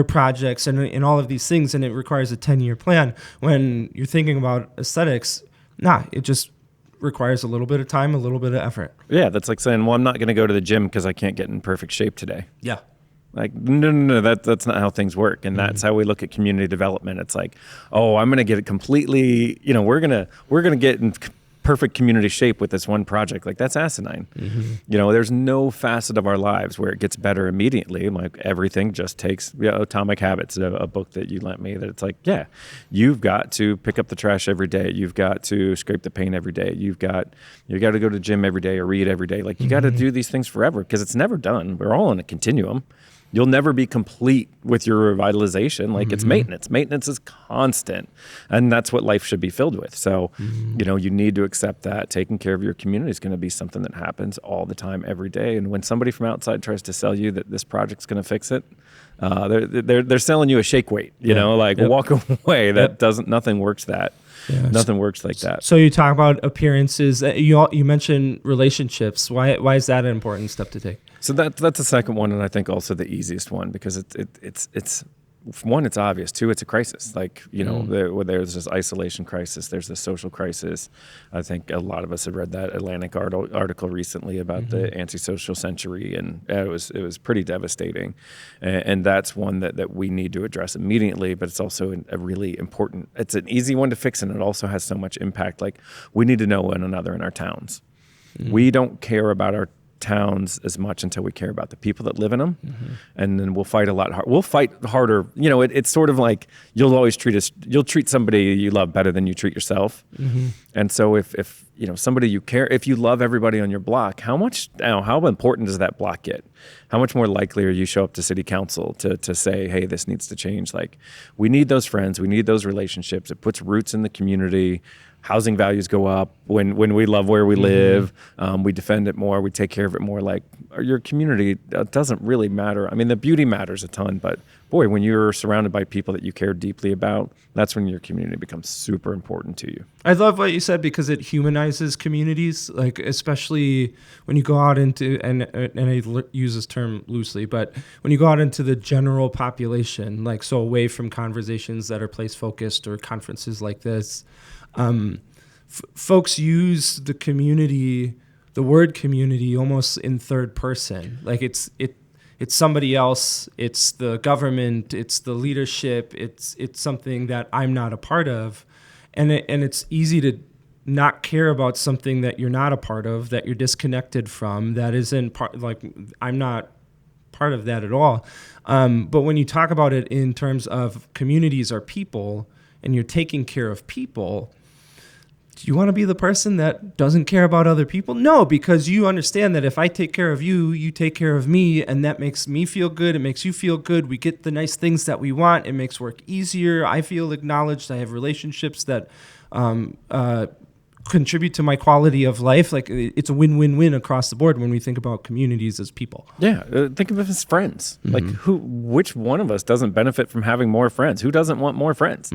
projects and all of these things. And it requires a 10-year plan. When you're thinking about aesthetics, it just requires a little bit of time, a little bit of effort. Yeah, that's like saying, well, I'm not going to go to the gym because I can't get in perfect shape today. Yeah. Like, no, that's not how things work. And that's how we look at community development. It's like, oh, I'm going to get it completely, we're going to get in perfect community shape with this one project. Like that's asinine. There's no facet of our lives where it gets better immediately. Like everything just takes Atomic Habits, a book that you lent me, that it's like, yeah, you've got to pick up the trash every day. You've got to scrape the paint every day. You got to go to the gym every day or read every day. Like you got to do these things forever because it's never done. We're all in a continuum. You'll never be complete with your revitalization. Like it's maintenance. Maintenance is constant. And that's what life should be filled with. So, you need to accept that taking care of your community is going to be something that happens all the time, every day. And when somebody from outside tries to sell you that this project's going to fix it, they're selling you a shake weight, walk away. Nothing works that. Yeah. Nothing works like that. So you talk about appearances. You mentioned relationships. Why is that an important step to take? So that's the second one, and I think also the easiest one because it's one, it's obvious. Two, it's a crisis. Like, where there's this isolation crisis, there's this social crisis. I think a lot of us have read that Atlantic article recently about the antisocial century, and it was pretty devastating. And that's one that we need to address immediately, but it's also a really important, it's an easy one to fix, and it also has so much impact. Like, we need to know one another in our towns. We don't care about our towns as much until we care about the people that live in them, and then we'll fight a lot harder. We'll fight harder. It's sort of like you'll treat somebody you love better than you treat yourself. And so if somebody you care, if you love everybody on your block, how important does that block get? How much more likely are you show up to city council to say, hey, this needs to change? Like, we need those friends, we need those relationships. It puts roots in the community. Housing values go up when we love where we live. We defend it more. We take care of it more. Like, your community doesn't really matter. I mean, the beauty matters a ton, but boy, when you're surrounded by people that you care deeply about, that's when your community becomes super important to you. I love what you said, because it humanizes communities, like, especially when you go out into, and I use this term loosely, but when you go out into the general population, like, so away from conversations that are place focused or conferences like this, folks use the community, the word community, almost in third person. Like, it's somebody else, it's the government, it's the leadership, it's something that I'm not a part of, and it's easy to not care about something that you're not a part of, that you're disconnected from, that isn't part. Like, I'm not part of that at all. But when you talk about it in terms of communities are people, and you're taking care of people, do you want to be the person that doesn't care about other people? No, because you understand that if I take care of you, you take care of me, and that makes me feel good. It makes you feel good. We get the nice things that we want. It makes work easier. I feel acknowledged. I have relationships that contribute to my quality of life. Like, it's a win-win-win across the board when we think about communities as people. Yeah, think of it as friends. Like, which one of us doesn't benefit from having more friends? Who doesn't want more friends?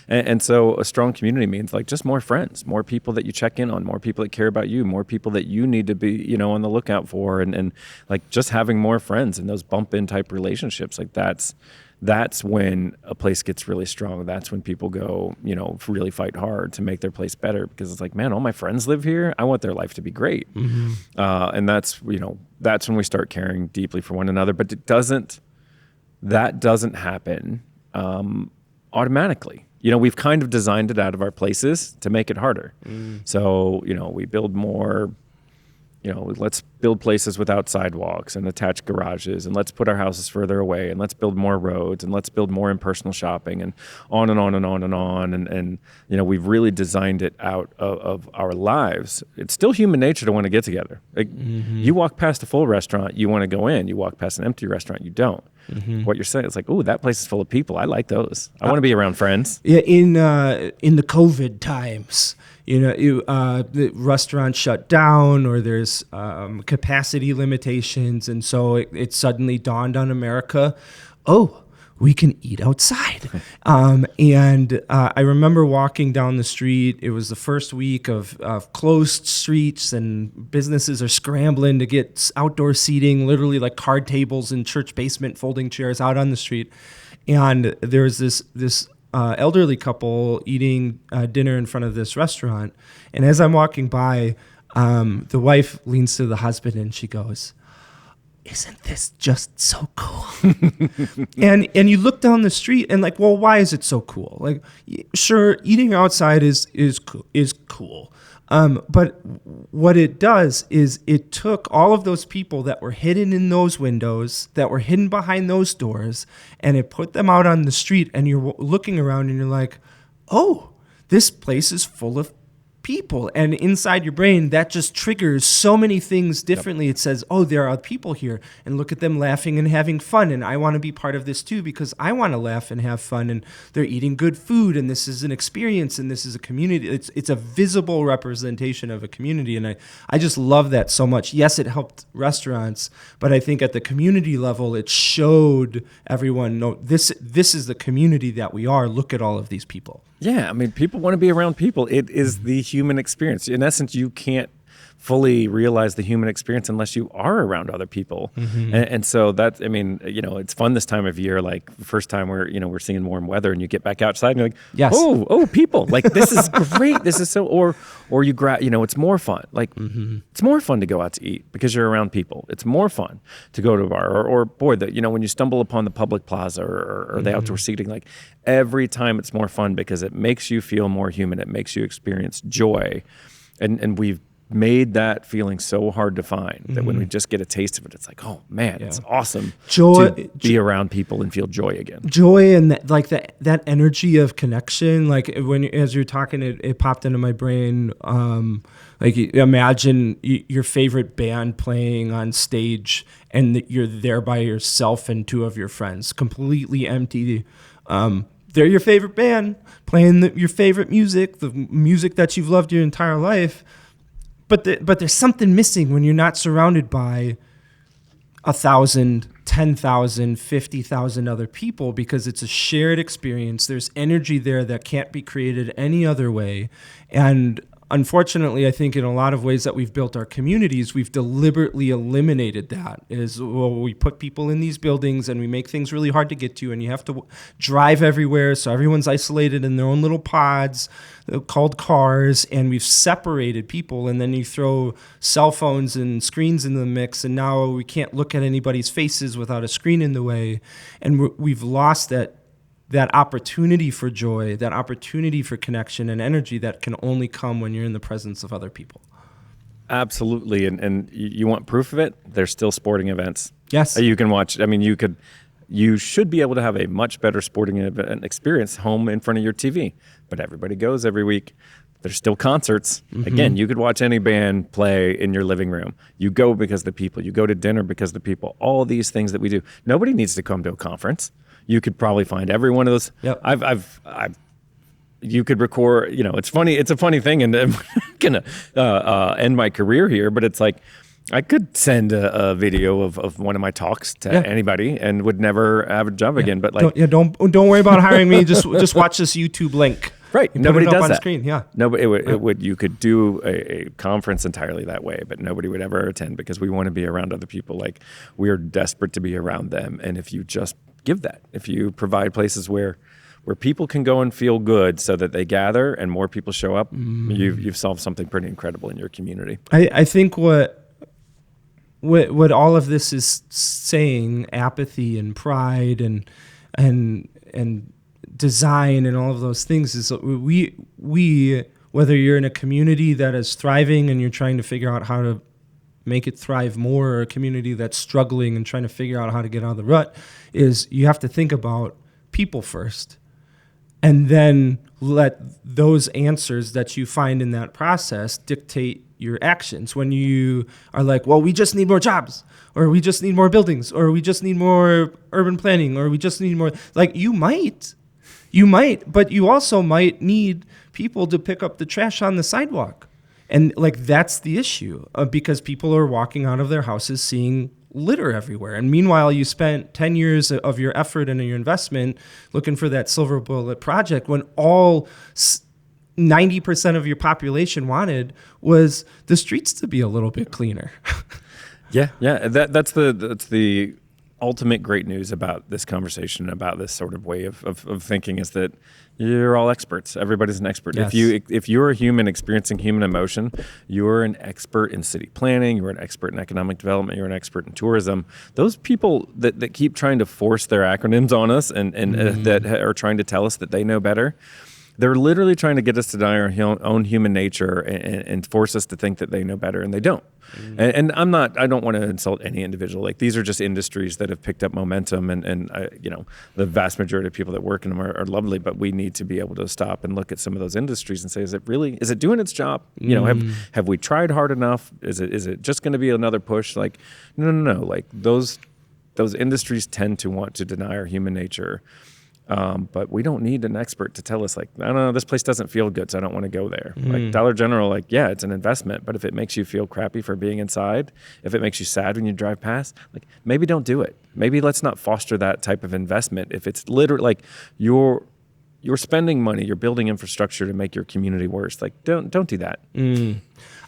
And so a strong community means, like, just more friends, more people that you check in on, more people that care about you, more people that you need to be, on the lookout for, and like, just having more friends and those bump-in type relationships. Like, that's when a place gets really strong. That's when people go, really fight hard to make their place better, because it's like, man, all my friends live here. I want their life to be great. And that's when we start caring deeply for one another. But that doesn't happen automatically. We've kind of designed it out of our places to make it harder. So, we build more, let's build places without sidewalks and attached garages, and let's put our houses further away, and let's build more roads, and let's build more impersonal shopping, and on and on and on and on. And we've really designed it out of our lives. It's still human nature to want to get together. Like, you walk past a full restaurant, you want to go in. You walk past an empty restaurant, you don't. What you're saying is like, oh, that place is full of people. I like those. I want to be around friends. Yeah, in the COVID times, the restaurants shut down, or there's capacity limitations, and so it suddenly dawned on America, oh, we can eat outside. And I remember walking down the street. It was the first week of closed streets, and businesses are scrambling to get outdoor seating, literally like card tables in church basement, folding chairs out on the street. And there's this elderly couple eating dinner in front of this restaurant. And as I'm walking by, the wife leans to the husband and she goes, isn't this just so cool? and you look down the street and like, well, why is it so cool? Like, sure, eating outside is cool. But what it does is it took all of those people that were hidden in those windows, that were hidden behind those doors, and it put them out on the street, and you're looking around and you're like, oh, this place is full of people. And inside your brain, that just triggers so many things differently. Yep. It says, oh, there are people here, and look at them laughing and having fun, and I want to be part of this too, because I want to laugh and have fun, and they're eating good food, and this is an experience, and this is a community. It's a visible representation of a community, and I just love that so much. Yes, it helped restaurants, but I think at the community level, it showed everyone, no, this is the community that we are. Look at all of these people. Yeah, I mean, people want to be around people. It is the human experience. In essence, you can't fully realize the human experience unless you are around other people. And so that, I mean, it's fun this time of year. Like the first time we're seeing warm weather and you get back outside and you're like, Yes. oh, people, like this is great. This is so, or you grab, it's more fun. Like it's more fun to go out to eat because you're around people. It's more fun to go to a bar or boy, when you stumble upon the public plaza or the outdoor seating, like every time it's more fun because it makes you feel more human. It makes you experience joy. And we've made that feeling so hard to find that when we just get a taste of it, it's like, oh man, it's awesome to be around people and feel joy again. Joy and that energy of connection. Like as you're talking, it popped into my brain. Like imagine your favorite band playing on stage and that you're there by yourself and two of your friends, completely empty. They're your favorite band playing your favorite music, the music that you've loved your entire life. But there's something missing when you're not surrounded by 1,000, 10,000, 50,000 other people, because it's a shared experience. There's energy there that can't be created any other way. And unfortunately, I think in a lot of ways that we've built our communities, we've deliberately eliminated that. We put people in these buildings and we make things really hard to get to, and you have to drive everywhere, so everyone's isolated in their own little pods called cars, and we've separated people, and then you throw cell phones and screens in the mix, and now we can't look at anybody's faces without a screen in the way, and we've lost that opportunity for joy, that opportunity for connection and energy that can only come when you're in the presence of other people. Absolutely. And you want proof of it? There's still sporting events. Yes. You can watch. I mean, you should be able to have a much better sporting event experience home in front of your TV, but everybody goes every week. There's still concerts. Again, you could watch any band play in your living room. You go because of the people. You go to dinner because of the people. All these things that we do. Nobody needs to come to a conference. You could probably find every one of those. Yep. You could record, it's funny. It's a funny thing, and I'm going to end my career here, but it's like, I could send a video of one of my talks to anybody and would never have a job again. But like, don't worry about hiring me. Just watch this YouTube link. Right. You nobody put it up does on that. Screen. Yeah. Nobody. It would. You could do a conference entirely that way, but nobody would ever attend because we want to be around other people. Like we are desperate to be around them, and if you just give that, if you provide places where people can go and feel good so that they gather and more people show up, you've solved something pretty incredible in your community. I think what all of this is saying, apathy and pride and design and all of those things, is that we whether you're in a community that is thriving and you're trying to figure out how to make it thrive more, or a community that's struggling and trying to figure out how to get out of the rut, is you have to think about people first, and then let those answers that you find in that process dictate your actions. When you are like, well, we just need more jobs, or we just need more buildings, or we just need more urban planning, or we just need more, like you might, but you also might need people to pick up the trash on the sidewalk. And like, that's the issue, because people are walking out of their houses seeing litter everywhere. And meanwhile, you spent 10 years of your effort and your investment looking for that silver bullet project, when all 90% of your population wanted was the streets to be a little bit cleaner. Yeah. That's the ultimate great news about this conversation, about this sort of way of thinking, is that you're all experts. Everybody's an expert. Yes. If you're a human experiencing human emotion, you're an expert in city planning, you're an expert in economic development, you're an expert in tourism. Those people that keep trying to force their acronyms on us and that are trying to tell us that they know better, they're literally trying to get us to deny our own human nature and force us to think that they know better, and they don't. And I don't want to insult any individual. Like, these are just industries that have picked up momentum, and the vast majority of people that work in them are lovely, but we need to be able to stop and look at some of those industries and say, is it doing its job? Have we tried hard enough? Is it just going to be another push? Like, no. Like, those industries tend to want to deny our human nature. But we don't need an expert to tell us, like, I don't know, this place doesn't feel good, so I don't want to go there. Like Dollar General, like, yeah, it's an investment, but if it makes you feel crappy for being inside, if it makes you sad when you drive past, like, maybe don't do it. Maybe let's not foster that type of investment. If it's literally like you're spending money, you're building infrastructure to make your community worse. Like, don't do that.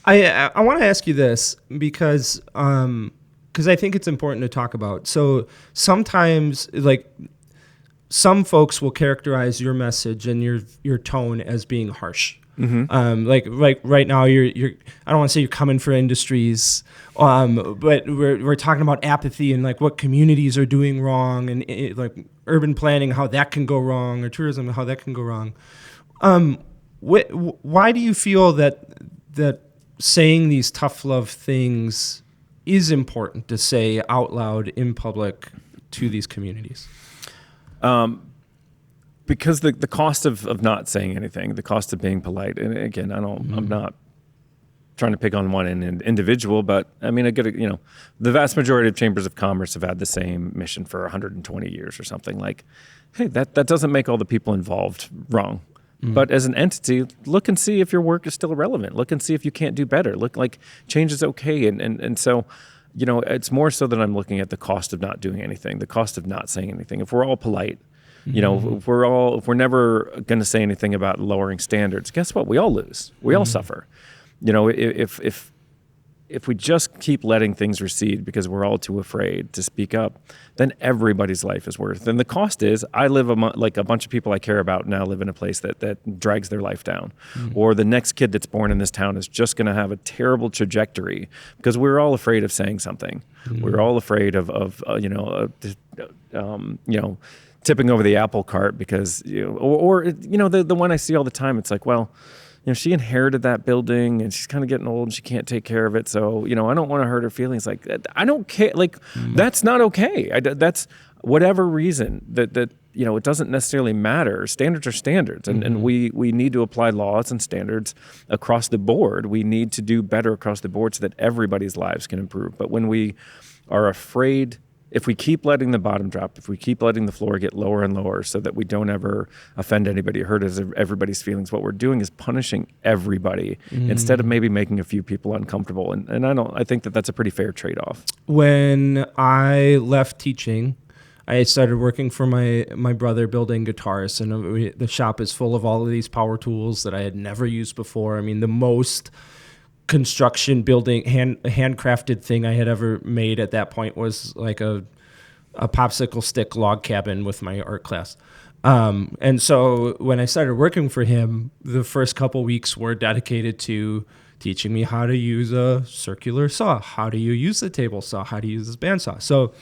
I want to ask you this because I think it's important to talk about. So sometimes, like, some folks will characterize your message and your tone as being harsh. Like right now, you're I don't want to say you're coming for industries, but we're talking about apathy and like what communities are doing wrong, and like urban planning, how that can go wrong, or tourism, how that can go wrong. Why do you feel that saying these tough love things is important to say out loud in public to these communities? Because the cost of not saying anything, the cost of being polite, and again, I'm not trying to pick on one individual, but I mean, the vast majority of chambers of commerce have had the same mission for 120 years or something. Like, hey, that doesn't make all the people involved wrong. But as an entity, look and see if your work is still relevant. Look and see if you can't do better. Look, like, change is okay. And so, it's more so that I'm looking at the cost of not doing anything, the cost of not saying anything. If we're all polite, if we're never going to say anything about lowering standards, guess what? We all lose. We all suffer. If we just keep letting things recede because we're all too afraid to speak up, then everybody's life is worth. And the cost is, I live like a bunch of people I care about now live in a place that drags their life down, or the next kid that's born in this town is just going to have a terrible trajectory because we're all afraid of saying something. We're all afraid of tipping over the apple cart because the one I see all the time. It's like, well, she inherited that building and she's kind of getting old and she can't take care of it. So, I don't want to hurt her feelings. Like, I don't care. Like, that's not okay. That's whatever reason that it doesn't necessarily matter. Standards are standards. And we need to apply laws and standards across the board. We need to do better across the board so that everybody's lives can improve. But when we are afraid, if we keep letting the bottom drop, if we keep letting the floor get lower and lower so that we don't ever offend anybody, hurt everybody's feelings, what we're doing is punishing everybody instead of maybe making a few people uncomfortable. And I think that's a pretty fair trade-off. When I left teaching, I started working for my brother building guitars, and the shop is full of all of these power tools that I had never used before. I mean, the most construction building handcrafted thing I had ever made at that point was like a popsicle stick log cabin with my art class. And so when I started working for him, the first couple weeks were dedicated to teaching me how to use a circular saw. How do you use the table saw? How do you use this bandsaw? So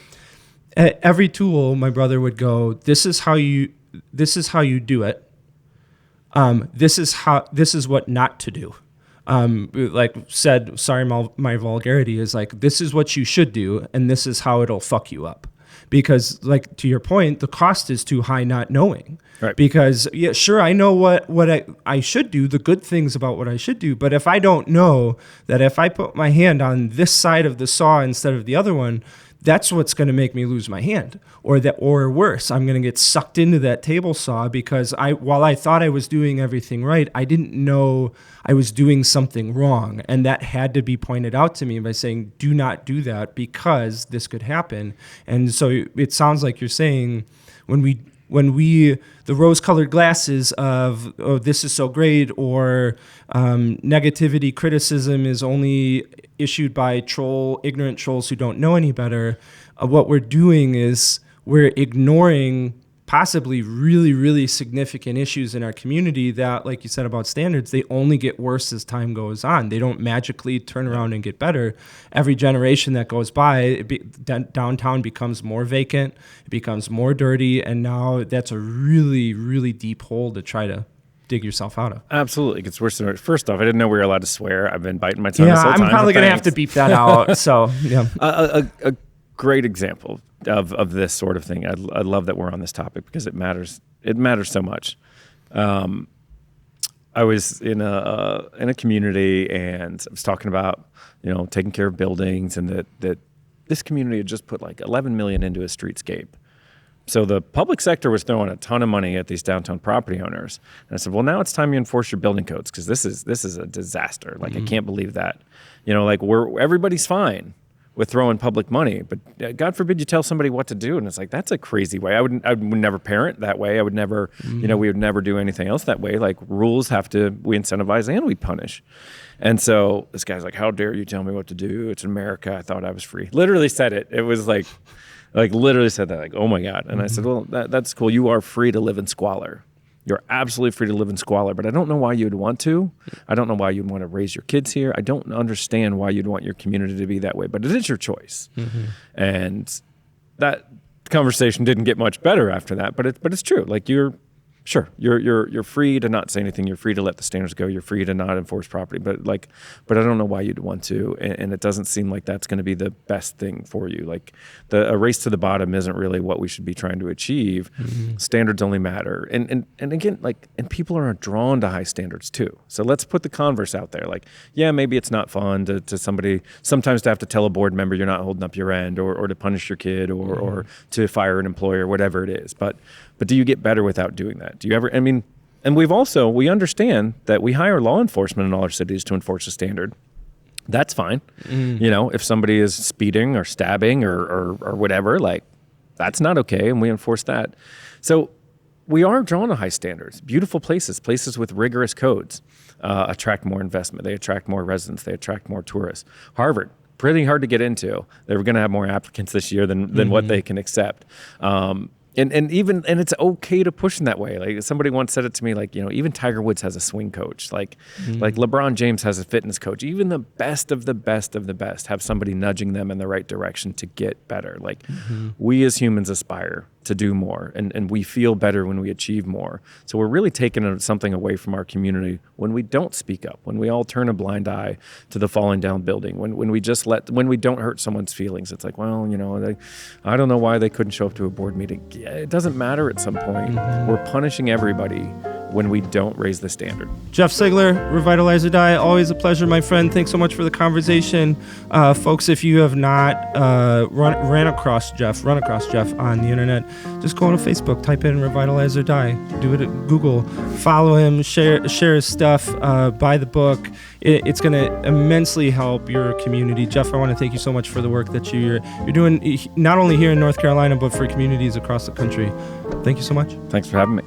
at every tool, my brother would go, this is how you do it. This is what not to do. Sorry, my vulgarity is like, this is what you should do, and this is how it'll fuck you up. Because, like, to your point, the cost is too high not knowing. Right. Because, yeah, sure, I know what I should do, the good things about what I should do, but if I don't know that if I put my hand on this side of the saw instead of the other one, that's what's going to make me lose my hand, or worse, I'm going to get sucked into that table saw because while I thought I was doing everything right, I didn't know I was doing something wrong, and that had to be pointed out to me by saying, "Do not do that because this could happen." And so it sounds like you're saying when we the rose-colored glasses of, oh, this is so great, or negativity, criticism is only issued by ignorant trolls who don't know any better. What we're doing is we're ignoring possibly really, really significant issues in our community that, like you said about standards, they only get worse as time goes on. They don't magically turn around and get better. Every generation that goes by, downtown becomes more vacant, it becomes more dirty, and now that's a really, really deep hole to try to dig yourself out of. Absolutely. It gets worse and worse. First off, I didn't know we were allowed to swear. I've been biting my tongue this whole time. I'm probably going to have to beep that out. So, yeah. A great example of this sort of thing. I love that we're on this topic because it matters. It matters so much. I was in a community and I was talking about, taking care of buildings, and that this community had just put like $11 million into a streetscape. So the public sector was throwing a ton of money at these downtown property owners. And I said, well, now it's time you enforce your building codes because this is a disaster. Like, I can't believe that. Everybody's fine. with throwing public money, but God forbid you tell somebody what to do. And it's like, that's a crazy way. I would never parent that way. I would never, we would never do anything else that way. Like rules we incentivize and we punish. And so this guy's like, how dare you tell me what to do? It's America. I thought I was free. Literally said it. It was like literally said that, like, oh my God. And I said, well, that's cool. You are free to live in squalor. You're absolutely free to live in squalor, but I don't know why you'd want to. I don't know why you'd want to raise your kids here. I don't understand why you'd want your community to be that way, but it is your choice. And that conversation didn't get much better after that, but it's true. Like you're free to not say anything. You're free to let the standards go. You're free to not enforce property, but I don't know why you'd want to. And it doesn't seem like that's going to be the best thing for you. Like a race to the bottom isn't really what we should be trying to achieve. Standards only matter. And again, and people are drawn to high standards too. So let's put the converse out there. Like, yeah, maybe it's not fun to somebody, sometimes to have to tell a board member you're not holding up your end or to punish your kid or to fire an employer, whatever it is. But do you get better without doing that? Do you ever, and we understand that we hire law enforcement in all our cities to enforce the standard. That's fine. If somebody is speeding or stabbing or whatever, like that's not okay. And we enforce that. So we are drawn to high standards. Beautiful places with rigorous codes attract more investment. They attract more residents. They attract more tourists. Harvard, pretty hard to get into. They're going to have more applicants this year than what they can accept. And it's okay to push in that way. Like somebody once said it to me, like, even Tiger Woods has a swing coach, like LeBron James has a fitness coach. Even the best of the best of the best have somebody nudging them in the right direction to get better. Like we as humans aspire to do more, and we feel better when we achieve more. So we're really taking something away from our community when we don't speak up, when we all turn a blind eye to the falling down building, when we don't hurt someone's feelings. It's like, well, I don't know why they couldn't show up to a board meeting. Yeah, it doesn't matter at some point. We're punishing everybody when we don't raise the standard. Jeff Siegler, Revitalize or Die, always a pleasure, my friend. Thanks so much for the conversation. Folks, if you have not run across Jeff on the internet, just go on to Facebook, type in Revitalize or Die. Do it at Google. Follow him, share his stuff, buy the book. It's going to immensely help your community. Jeff, I want to thank you so much for the work that you're doing, not only here in North Carolina, but for communities across the country. Thank you so much. Thanks for having me.